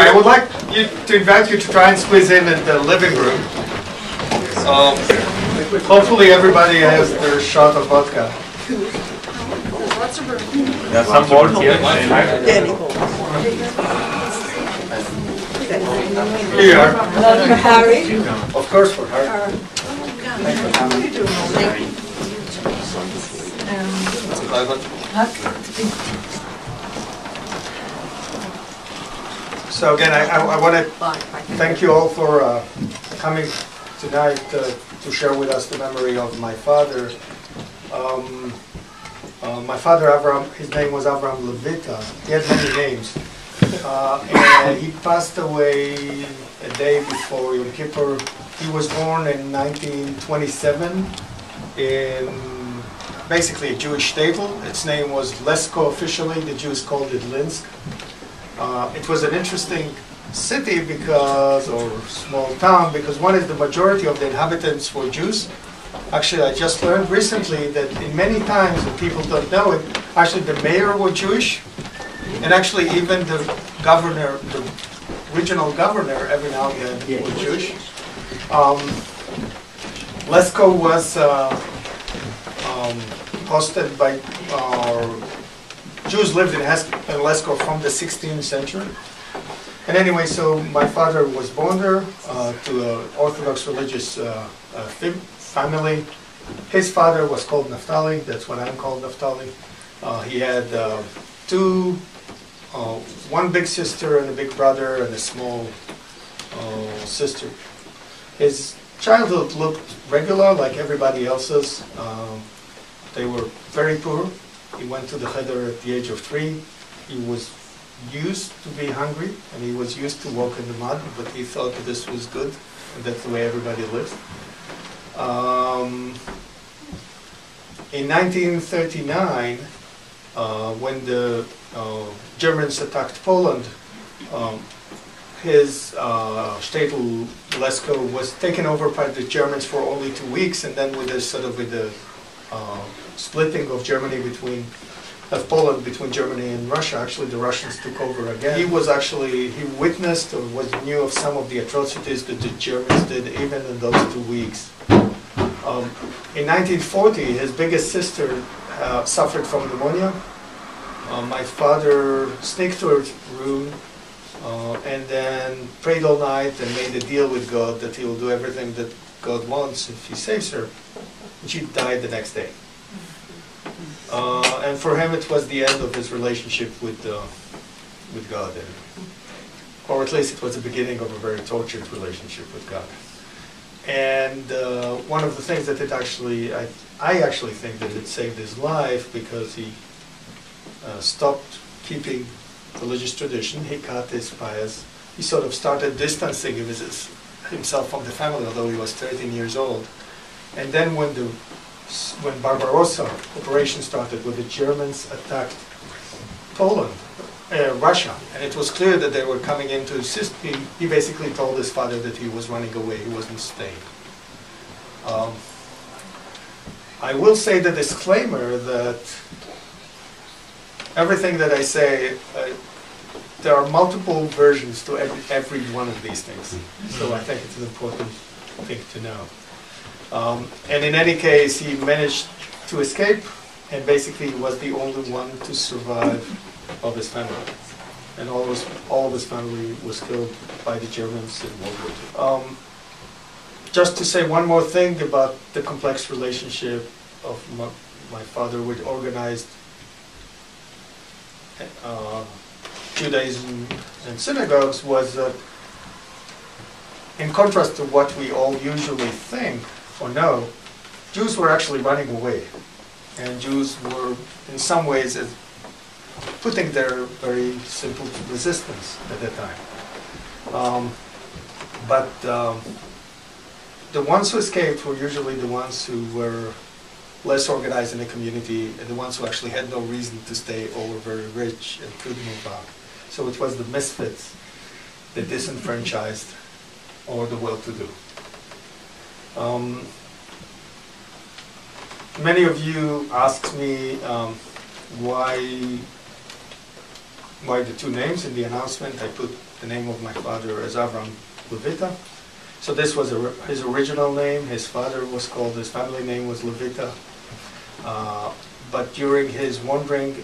Anyway, I would like to invite you to try and squeeze in at the living room. Hopefully everybody has their shot of vodka. Lots of room. There's some more here. Here you are. For Harry. Of course, for her. So again, I want to thank you all for coming tonight to share with us the memory of my father. My father, Avraham, his name was Avraham Lewita. He had many names. And he passed away a day before Yom Kippur. He was born in 1927 in basically a Jewish shtetl. Its name was Lesko officially. The Jews called it Linsk. It was an interesting city because, or small town, because one is the majority of the inhabitants were Jews. Actually, I just learned recently that in many times, and people don't know it, actually the mayor was Jewish, and actually even the governor, the regional governor, every now and then was Jewish. Lesko was hosted by, Jews lived in Lesko from the 16th century. And anyway, so my father was born there to an Orthodox religious family. His father was called Naphtali. That's what I'm called, Naphtali. He had one big sister and a big brother and a small sister. His childhood looked regular like everybody else's. They were very poor. He went to the cheder at the age of 3. He was used to be hungry and he was used to walk in the mud, but he thought that this was good and that's the way everybody lives. In 1939, when the Germans attacked Poland, his shtetl Lesko was taken over by the Germans for only 2 weeks, and then with the splitting of Germany of Poland between Germany and Russia, actually the Russians took over again. He witnessed or knew of some of the atrocities that the Germans did even in those 2 weeks. In 1940, his biggest sister suffered from pneumonia. My father sneaked to her room and then prayed all night and made a deal with God that he will do everything that God wants if he saves her. And she died the next day. And for him it was the end of his relationship with God. Or at least it was the beginning of a very tortured relationship with God. And one of the things that I actually think that it saved his life, because he stopped keeping religious tradition, he cut his pious, he sort of started distancing himself from the family, although he was 13 years old. And then when Barbarossa operation started, when the Germans attacked Russia, and it was clear that they were coming into his system, he basically told his father that he was running away, he wasn't staying. I will say the disclaimer that everything that I say, there are multiple versions to every one of these things. So I think it's an important thing to know. And in any case, he managed to escape, and basically he was the only one to survive of his family. And all of his family was killed by the Germans in World War II. Just to say one more thing about the complex relationship of my father with organized Judaism and synagogues, was that in contrast to what we all usually think or know, Jews were actually running away. And Jews were, in some ways, putting their very simple resistance at that time. But the ones who escaped were usually the ones who were less organized in the community, and the ones who actually had no reason to stay or were very rich and could move out. So it was the misfits, the disenfranchised, or the well-to-do. Many of you asked me why why the two names. In the announcement, I put the name of my father as Avraham Lewita. So this was his original name. His father was called, his family name was Lewita. But during his wandering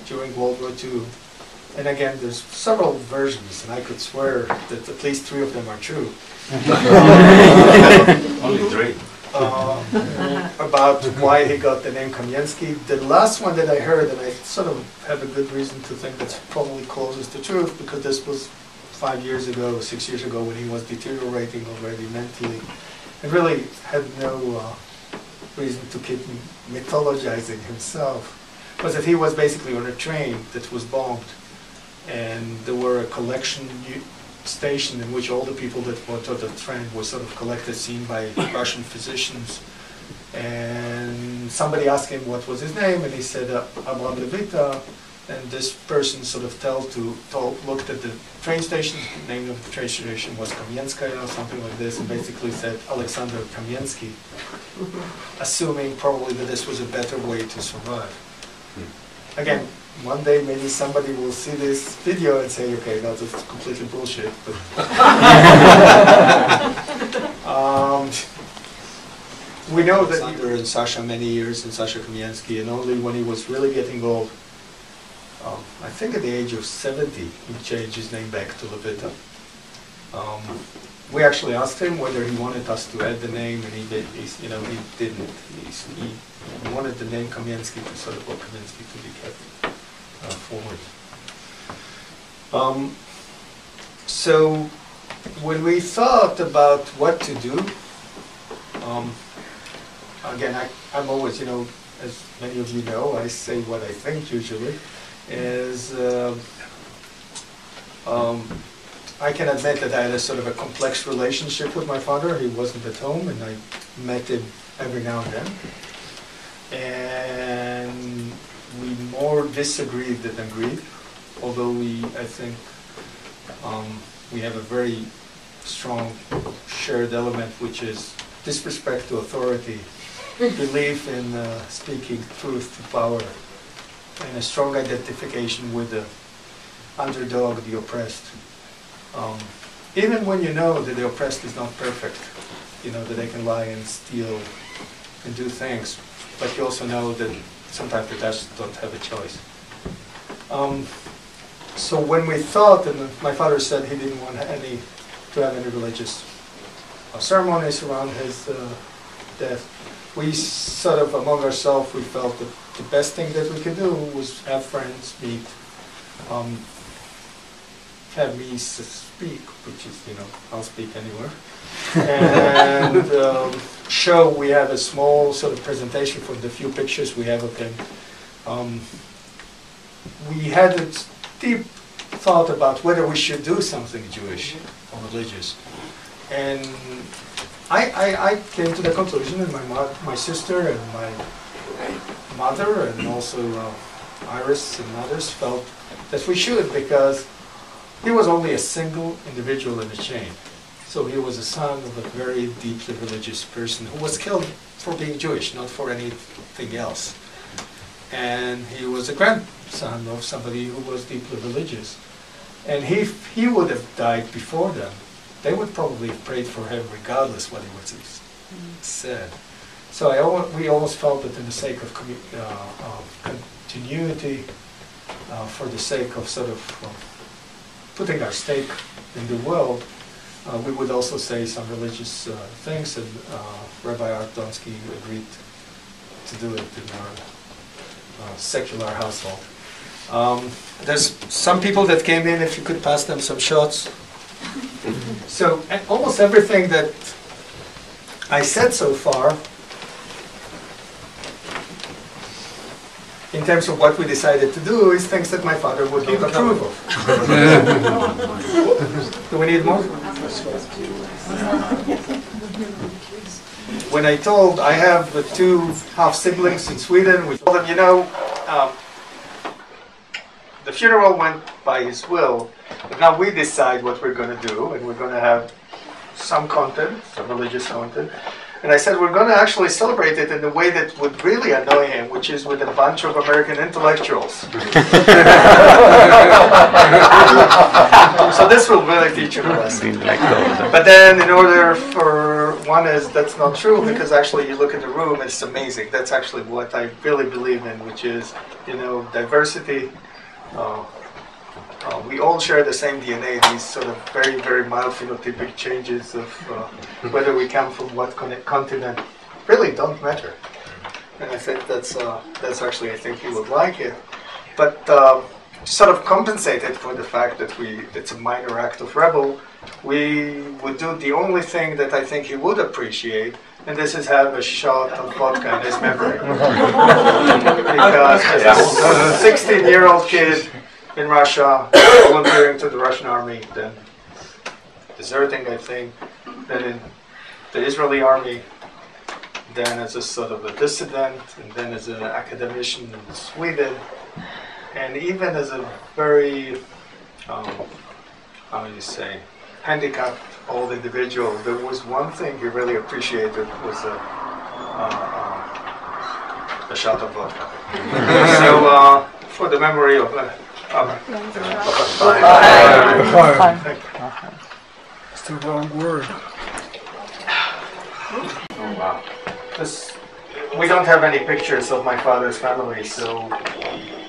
during World War II, and again, there's several versions, and I could swear that at least 3 of them are true. Only 3. About why he got the name Kamienski. The last one that I heard, and I sort of have a good reason to think that's probably closest to truth, because this was 5 years ago, 6 years ago, when he was deteriorating already mentally, and really had no reason to keep mythologizing himself, was that he was basically on a train that was bombed, and there were a collection station in which all the people that were on the train were sort of collected, seen by Russian physicians. And somebody asked him what was his name, and he said Avraham Lewita. And this person sort of looked at the train station. The name of the train station was Kamienski or something like this, and basically said Alexander Kamienski, assuming probably that this was a better way to survive. Again, one day maybe somebody will see this video and say, okay, that's completely bullshit. But we know that he was in Sasha many years, in Sasha Kamienski, and only when he was really getting old, I think at the age of 70, he changed his name back to Lewita. We actually asked him whether he wanted us to add the name, and he didn't. He wanted the name Kamienski to sort of, or Kamienski to be kept forward. So when we thought about what to do, again, I'm always, as many of you know, I say what I think usually, is I can admit that I had a sort of a complex relationship with my father. He wasn't at home, and I met him every now and then. And we more disagreed than agreed, although I think we have a very strong shared element, which is disrespect to authority, belief in speaking truth to power, and a strong identification with the underdog, the oppressed. Even when you know that the oppressed is not perfect, that they can lie and steal and do things, but you also know that sometimes they just don't have a choice. So when we thought, and my father said he didn't want to have any religious ceremonies around his death, we sort of, among ourselves, we felt that the best thing that we could do was have friends meet, have me speak, which is, I'll speak anywhere, and show we have a small sort of presentation from the few pictures we have of him. We had a deep thought about whether we should do something Jewish or religious, and I came to the conclusion, and my sister and my mother and also Iris and others felt that we should, because he was only a single individual in the chain. So he was a son of a very deeply religious person who was killed for being Jewish, not for anything else. And he was a grandson of somebody who was deeply religious. And if he would have died before them, they would probably have prayed for him regardless what he was said. So we always felt that in the sake of continuity, for the sake of sort of putting our stake in the world, we would also say some religious things, and Rabbi Art Donsky agreed to do it in our secular household. There's some people that came in, if you could pass them some shots. So almost everything that I said so far, in terms of what we decided to do, is things that my father would not approve of. Do we need more? When I have the 2 half-siblings in Sweden, we told them, the funeral went by his will, but now we decide what we're going to do, and we're going to have some content, some religious content. And I said, we're going to actually celebrate it in the way that would really annoy him, which is with a bunch of American intellectuals. So this will really teach you a lesson. But then in order for one is, that's not true, because actually you look at the room, it's amazing. That's actually what I really believe in, which is, diversity. We all share the same DNA, these sort of very, very mild phenotypic changes of whether we come from what continent really don't matter. And I think that's actually, I think you would like it. But sort of compensated for the fact that it's a minor act of rebel, we would do the only thing that I think he would appreciate, and this is have a shot of vodka in his memory. Because as a 16-year-old kid in Russia, volunteering to the Russian army, then deserting, I think, then in the Israeli army, then as a sort of a dissident, and then as an academician in Sweden, and even as a very, handicapped old individual, there was one thing he really appreciated was a shot of vodka. So, for the memory of It's the wrong word. Oh, wow. We don't have any pictures of my father's family, so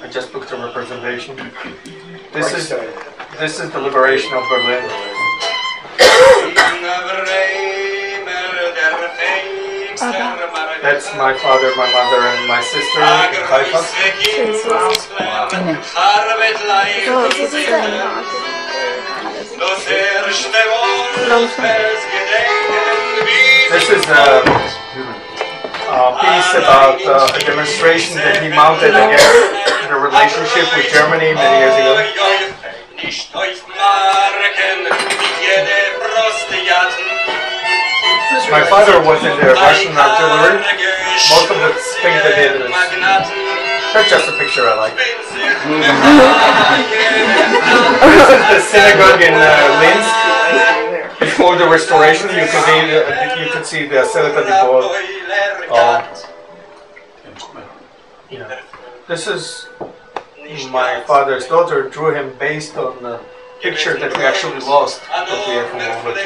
I just booked a representation. This is the liberation of Berlin. That's my father, my mother, and my sister in Haifa. This is a piece about a demonstration that he mounted against the relationship with Germany many years ago. My father was in the Russian artillery. Most of the things they did was... That's just a picture I like. This is the synagogue in Linsk. Before the restoration, you could see the Seleta Dibor. This is my father's daughter. Drew him based on the picture that we actually lost, that we have from World War II.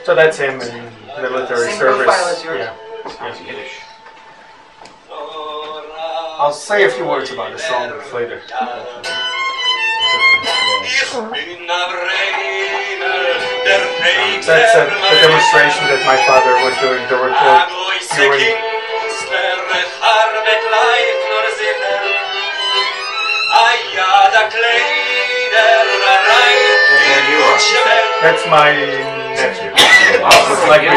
So that's him in military service. Yeah. I'll say a few words about the song later. That's the demonstration that my father was doing, the report during. That's my nephew. Looks like me.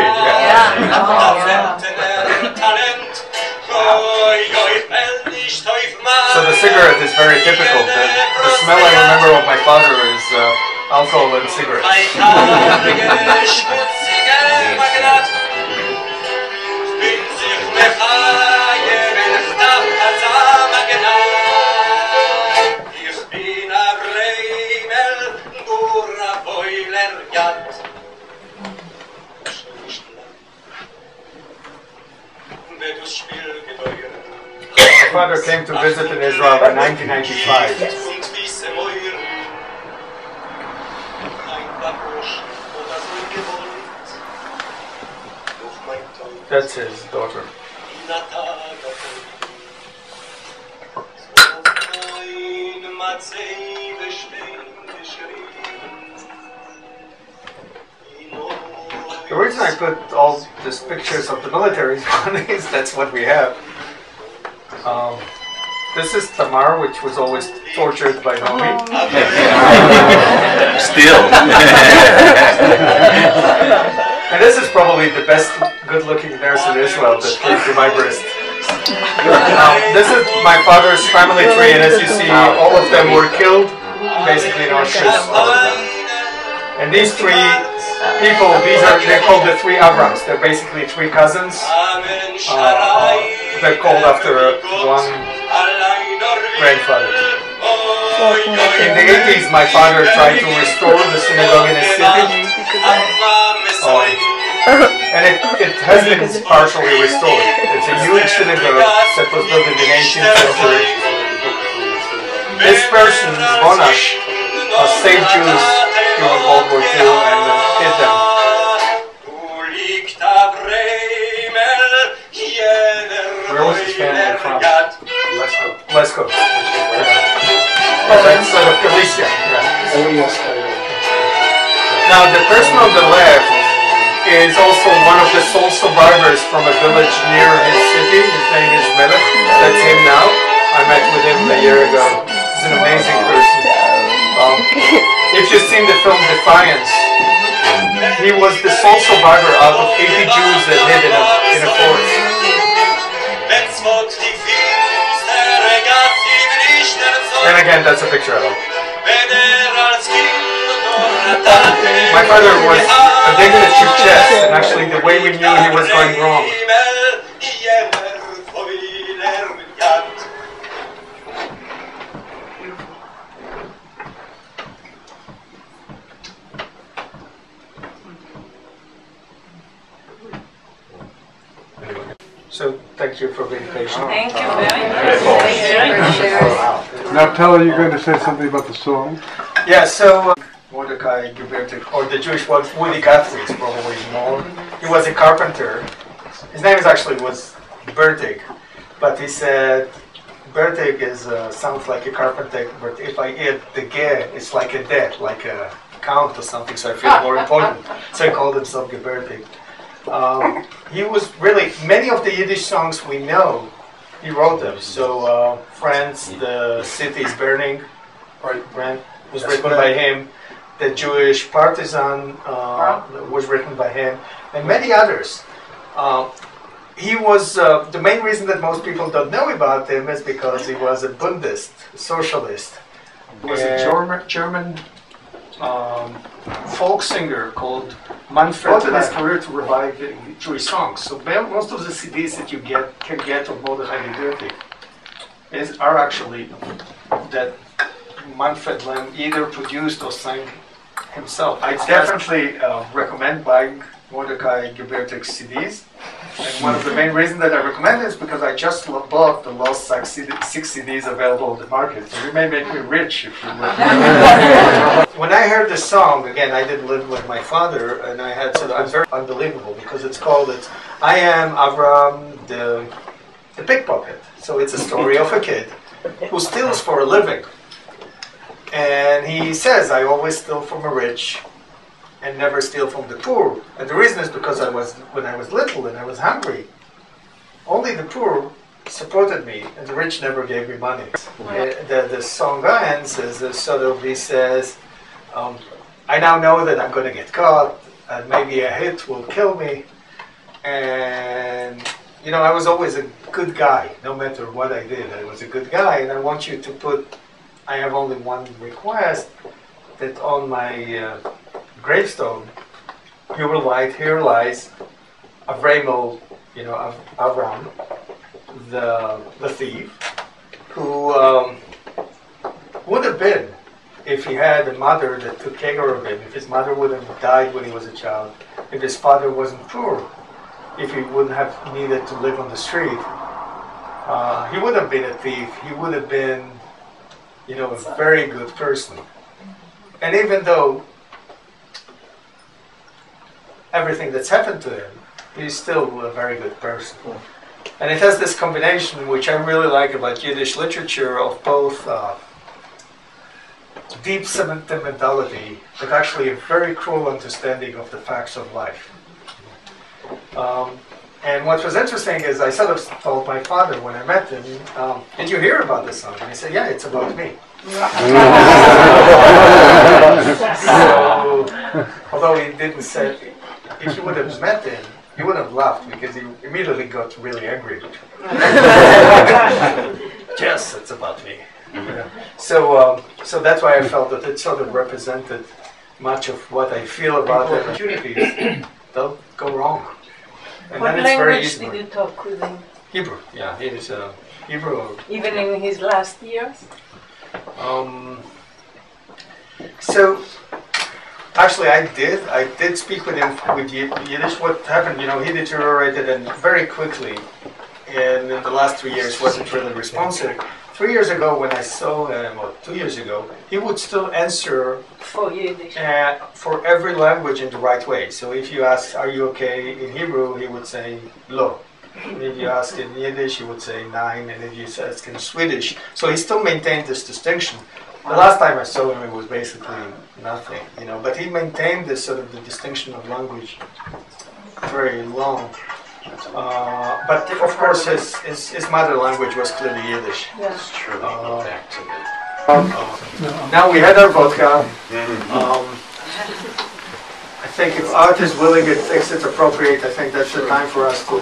So the cigarette is very typical. The smell I remember of my father is alcohol and cigarettes. My father came to visit in Israel in 1995. That's his daughter. The reason I put all these pictures of the military is that's what we have. This is Tamar, which was always tortured by Naomi. Still. And this is probably the best good-looking nurse in Israel that came to my breast. This is my father's family tree, and as you see, all of them were killed, basically in Auschwitz. And these three people, they're called the three Avrahams. They're basically three cousins. They're called after one grandfather. In the 80s, my father tried to restore the synagogue in his city. And it has been partially restored. It's a huge synagogue that was built in the 18th century. This person, Bonash, saved Jews during World War II and hid them. Where was his family from? Lesko. That's sort of Galicia. Now, the person on the left is also one of the sole survivors from a village near his city. His name is Melech. That's him now. I met with him a year ago. He's an amazing person. If you've seen the film Defiance, he was the sole survivor out of 80 Jews that hid in a forest. And again, that's a picture of him. My father was addicted to chess, and actually the way we knew he was going wrong. So thank you for being patient. Thank you very much. Now tell her you're going to say something about the song. Yeah, so Mordechai Gebirtig, or the Jewish word Woody Guthrie is probably more. He was a carpenter. His name was Gebirtig, but he said Gebirtig sounds like a carpenter, but if I add the ge, it's like a det, like a count or something, so I feel more important. So he called himself Gebirtig. He was really, many of the Yiddish songs we know, he wrote them. So France, the city is burning, right, was written by him. The Jewish Partisan was written by him, and many others. He was, the main reason that most people don't know about him is because he was a Bundist, socialist. He was a German folk singer called Manfred. Devoted his career to revive Jewish songs. So most of the CDs that you can get of Mordechai Gebirtig are actually that Manfred Lem either produced or sang himself. I definitely recommend buying Mordechai Gebirtig CDs. And one of the main reasons that I recommend it is because I just bought the last 6 CDs available on the market. So you may make me rich if you would. When I heard this song, again, I didn't live with my father, and I had to, I'm very unbelievable because it's called, I Am Avraham the Pickpocket. So it's a story of a kid who steals for a living. And he says, I always steal from a rich and never steal from the poor. And the reason is because when I was little and I was hungry, only the poor supported me, and the rich never gave me money. The song ends as sort of, he says, I now know that I'm going to get caught, and maybe a hit will kill me. And, you know, I was always a good guy, no matter what I did. I was a good guy, and I want you to put, I have only one request, that on my gravestone, you will write, here lies Avraham, Avraham, the thief, who would have been, if he had a mother that took care of him, if his mother would have died when he was a child, if his father wasn't poor, if he wouldn't have needed to live on the street, he would have been a thief. He would have been, a very good person. And even though everything that's happened to him, he's still a very good person. And it has this combination, which I really like about Yiddish literature, of both deep sentimentality, but actually a very cruel understanding of the facts of life. And what was interesting is I sort of told my father when I met him, did you hear about this song? And he said, yeah, it's about me. So, although he didn't say, if you would have met him, he would have laughed because he immediately got really angry. Yes, it's about me. So that's why I felt that it sort of represented much of what I feel about the opportunities. Don't go wrong. And what then it's very language easy. did you talk with him? Hebrew. Yeah, he is Hebrew. Even in his last years? So, actually, I did speak with him with Yiddish. What happened, he deteriorated and very quickly, and in the last 3 years wasn't really responsive. 3 years ago, when I saw him, or 2 years ago, he would still answer For Yiddish. for every language in the right way. So if you ask, "Are you okay?" in Hebrew, he would say "lo." If you ask in Yiddish, he would say "nine," and if you ask in Swedish, so he still maintained this distinction. The last time I saw him, it was basically nothing, but he maintained this sort of the distinction of language very long. But of course, his mother language was clearly Yiddish. That's true. Back to the... Now we had our vodka. I think if Art is willing, it thinks it's appropriate. I think that's the time for us to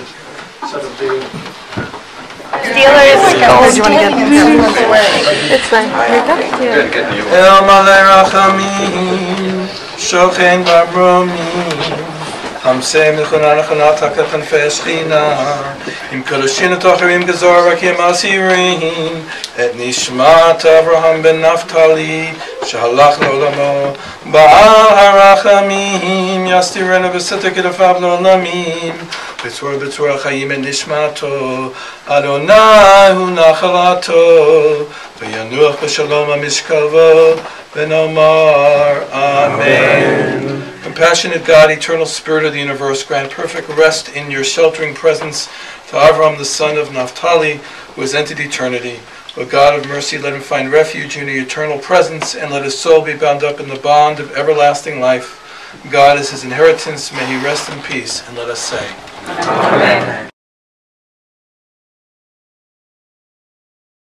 sort of be. Steelers. Do you want to get It's fine. Good, good. El Malay Rachamim, Shochen Babromim, Hamsei Mechuna Nechuna Takatan Feshchina, Im Kodoshin Tocharim Gezor Rakim Asirim, Et Nishmat Avraham ben Naftali, Shahalach Lolamo, Baal HaRachamim, Yastirena Besetek Edafav Lolamim, B'tzur Chayim et Nishmato, Adonai Hu Nachalato, V'yanuach B'shalom HaMishkavo, V'nomar Amen. Compassionate God, eternal Spirit of the universe, grant perfect rest in your sheltering presence to Avraham, the son of Naphtali, who has entered eternity. O God of mercy, let him find refuge in your eternal presence, and let his soul be bound up in the bond of everlasting life. God is his inheritance, may he rest in peace, and let us say, Amen.